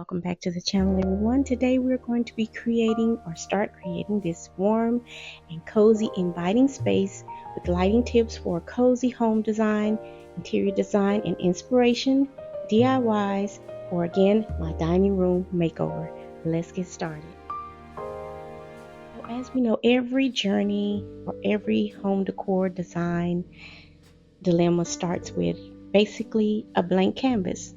Welcome back to the channel, everyone. Today we're going to be start creating this warm and cozy inviting space with lighting tips for cozy home design, interior design, and inspiration, DIYs, or again, my dining room makeover. Let's get started. As we know, every journey or every home decor design dilemma starts with basically a blank canvas.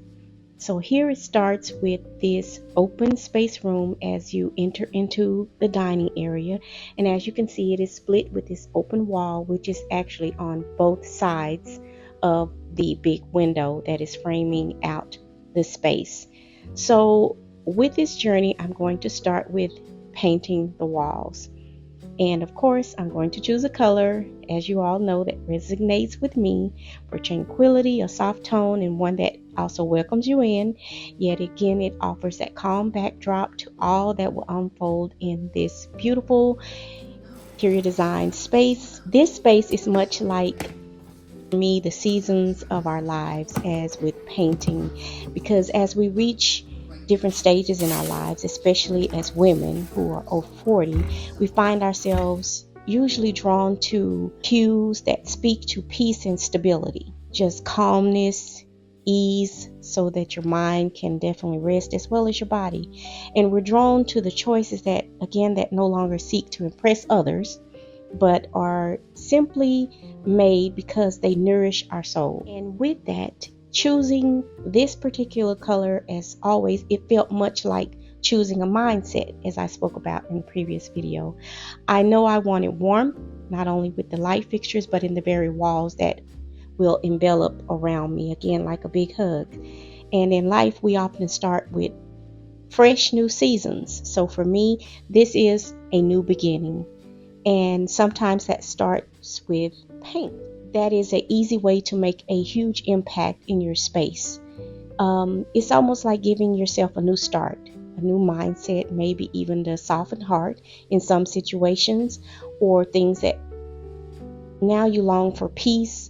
So here it starts with this open space room as you enter into the dining area. And as you can see, it is split with this open wall, which is actually on both sides of the big window that is framing out the space. So with this journey, I'm going to start with painting the walls. And of course, I'm going to choose a color, as you all know, that resonates with me for tranquility, a soft tone, and one that also welcomes you in. Yet again, it offers that calm backdrop to all that will unfold in this beautiful interior design space. This space is much like me, the seasons of our lives as with painting, because as we reach different stages in our lives, especially as women who are over 40, we find ourselves usually drawn to cues that speak to peace and stability, just calmness, ease, so that your mind can definitely rest as well as your body. And we're drawn to the choices that no longer seek to impress others, but are simply made because they nourish our soul. And with that, choosing this particular color, as always, it felt much like choosing a mindset, as I spoke about in the previous video. I know I wanted warmth, not only with the light fixtures, but in the very walls that will envelop around me, again, like a big hug. And in life, we often start with fresh new seasons. So for me, this is a new beginning. And sometimes that starts with paint. That is an easy way to make a huge impact in your space. It's almost like giving yourself a new start, a new mindset, maybe even a softened heart in some situations, or things that now you long for peace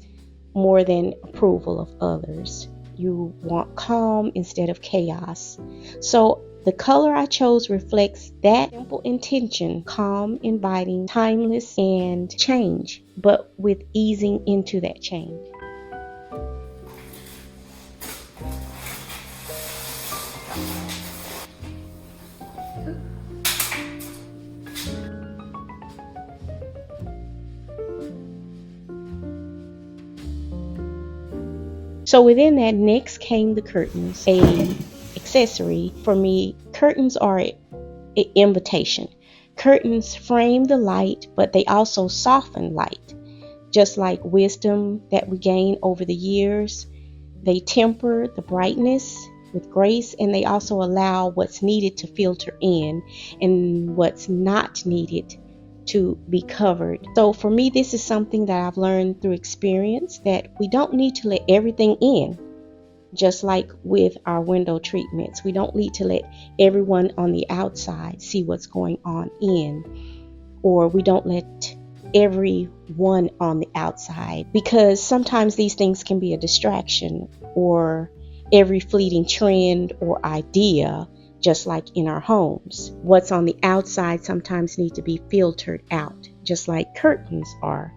more than approval of others. You want calm instead of chaos. So the color I chose reflects that simple intention: calm, inviting, timeless, and change, but with easing into that change. So within that, next came the curtains, a accessory. For me, curtains are an invitation. Curtains frame the light, but they also soften light. Just like wisdom that we gain over the years, they temper the brightness with grace, and they also allow what's needed to filter in and what's not needed to be covered. So for me, this is something that I've learned through experience, that we don't need to let everything in. Just like with our window treatments, we don't need to let everyone on the outside see what's going on in, or we don't let everyone on the outside, because sometimes these things can be a distraction, or every fleeting trend or idea. Just like in our homes, what's on the outside sometimes need to be filtered out, just like curtains are.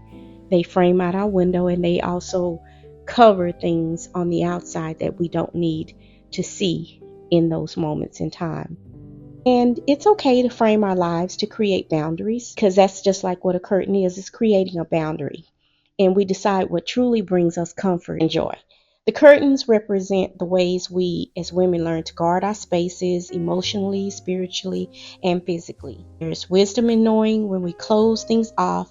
They frame out our window, and they also cover things on the outside that we don't need to see in those moments in time. And it's okay to frame our lives to create boundaries, because that's just like what a curtain is. It's creating a boundary, and we decide what truly brings us comfort and joy. The curtains represent the ways we as women learn to guard our spaces emotionally, spiritually, and physically. There's wisdom in knowing when we close things off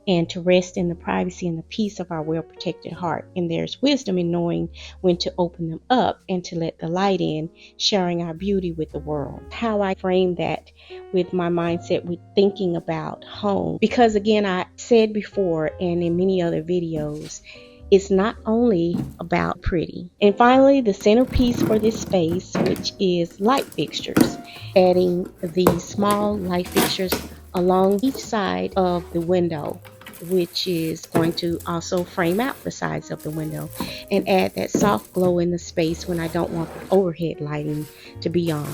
and to rest in the privacy and the peace of our well-protected heart. And there's wisdom in knowing when to open them up and to let the light in, sharing our beauty with the world. How I frame that with my mindset with thinking about home. Because again, I said before and in many other videos, it's not only about pretty. And finally, the centerpiece for this space, which is light fixtures. Adding these small light fixtures along each side of the window which is going to also frame out the sides of the window and add that soft glow in the space when I don't want the overhead lighting to be on.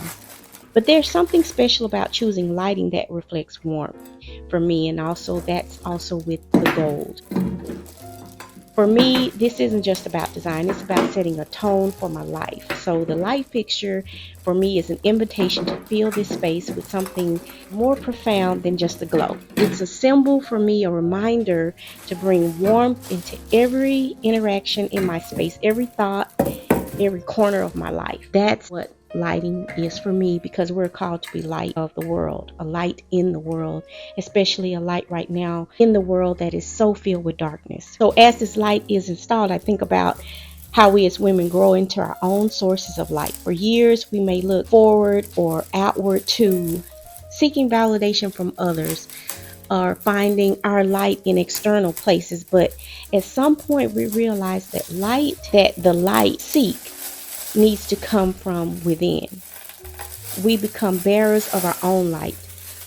But there's something special about choosing lighting that reflects warmth for me, and also that's also with the gold. For me, this isn't just about design, it's about setting a tone for my life. So the light fixture for me is an invitation to fill this space with something more profound than just a glow. It's a symbol for me, a reminder to bring warmth into every interaction in my space, every thought, every corner of my life. That's what lighting is for me, because we're called to be light of the world, a light in the world, especially a light right now in the world that is so filled with darkness. So as this light is installed, I think about how we as women grow into our own sources of light. For years, we may look forward or outward to seeking validation from others or finding our light in external places, but at some point we realize that the light seek needs to come from within. We become bearers of our own light,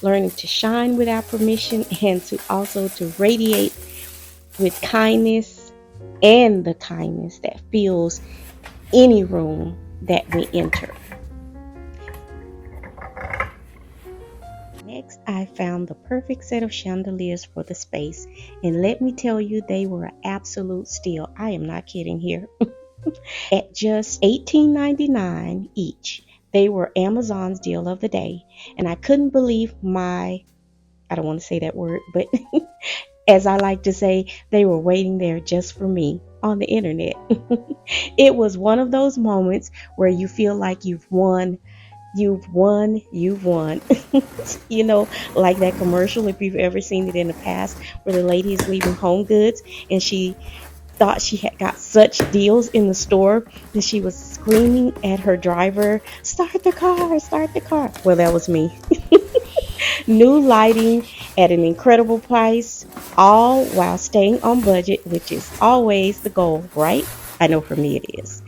learning to shine without permission and to also to radiate with kindness, and the kindness that fills any room that we enter. Next, I found the perfect set of chandeliers for the space, and let me tell you, they were an absolute steal. I am not kidding here. At just $18.99 each. They were Amazon's deal of the day, and I couldn't believe I don't want to say that word, but as I like to say, they were waiting there just for me on the internet. It was one of those moments where you feel like you've won. You've won. You know, like that commercial, if you've ever seen it in the past, where the lady is leaving Home Goods and she thought she had got such deals in the store that she was screaming at her driver, start the car, start the car. Well, that was me. New lighting at an incredible price, all while staying on budget, which is always the goal, right? I know for me it is.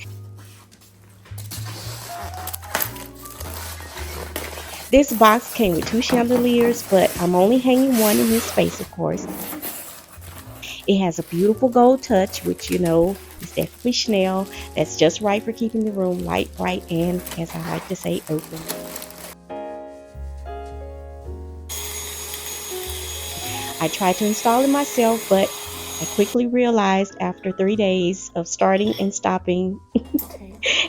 This box came with 2 chandeliers, but I'm only hanging one in this space, of course. It has a beautiful gold touch, which you know is definitely Chanel. That's just right for keeping the room light, bright, and, as I like to say, open. I tried to install it myself, but I quickly realized after 3 days of starting and stopping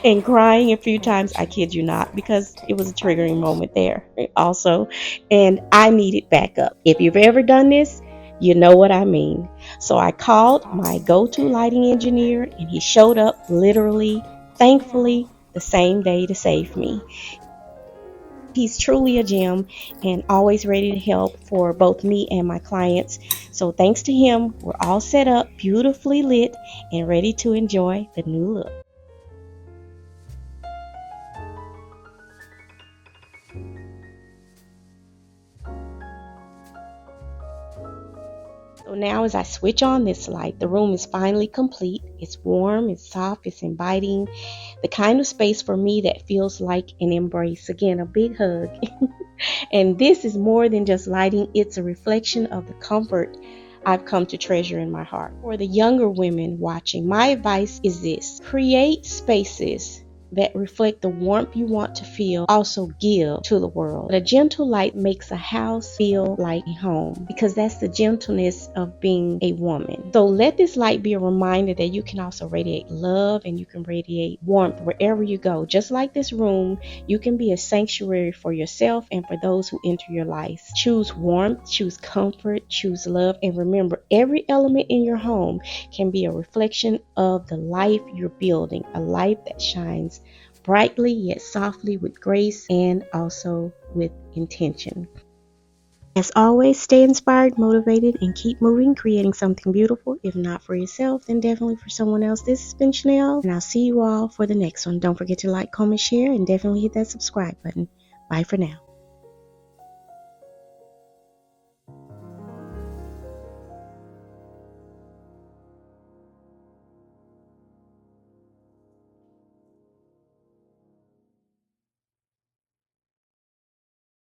and crying a few times, I kid you not, because it was a triggering moment there also, and I needed backup. If you've ever done this, you know what I mean. So I called my go-to lighting engineer, and he showed up literally, thankfully, the same day to save me. He's truly a gem and always ready to help for both me and my clients. So thanks to him, we're all set up, beautifully lit, and ready to enjoy the new look. So now as I switch on this light, the room is finally complete. It's warm, it's soft, it's inviting. The kind of space for me that feels like an embrace. Again, a big hug. And this is more than just lighting. It's a reflection of the comfort I've come to treasure in my heart. For the younger women watching, my advice is this: create spaces that reflect the warmth you want to feel, also give to the world. A gentle light makes a house feel like a home, because that's the gentleness of being a woman. So let this light be a reminder that you can also radiate love and you can radiate warmth wherever you go. Just like this room, you can be a sanctuary for yourself and for those who enter your life. Choose warmth, choose comfort, choose love, and remember, every element in your home can be a reflection of the life you're building, a life that shines brightly yet softly with grace and also with intention. As always, stay inspired, motivated, and keep moving, creating something beautiful. If not for yourself, then definitely for someone else. This has been Chanel, and I'll see you all for the next one. Don't forget to like, comment, share, and definitely hit that subscribe button. Bye for now.